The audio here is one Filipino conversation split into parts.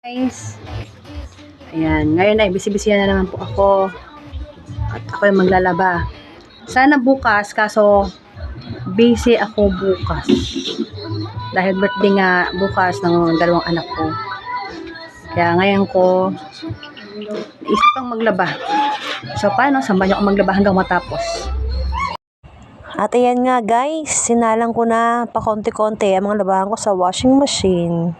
Guys, ayan, ngayon ay busy-busy na naman po ako at ako yung maglalaba. Sana bukas, kaso busy ako bukas dahil birthday nga bukas ng dalawang anak ko. Kaya ngayon ko naisip pang maglaba. So paano, samahan niyo ako maglaba hanggang matapos. At ayan nga guys, sinalang ko na pa konti-konti ang mga labahan ko sa washing machine.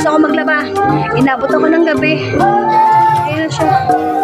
Tapos ako maglaba. Inabot ako ng gabi. Ayan na siya.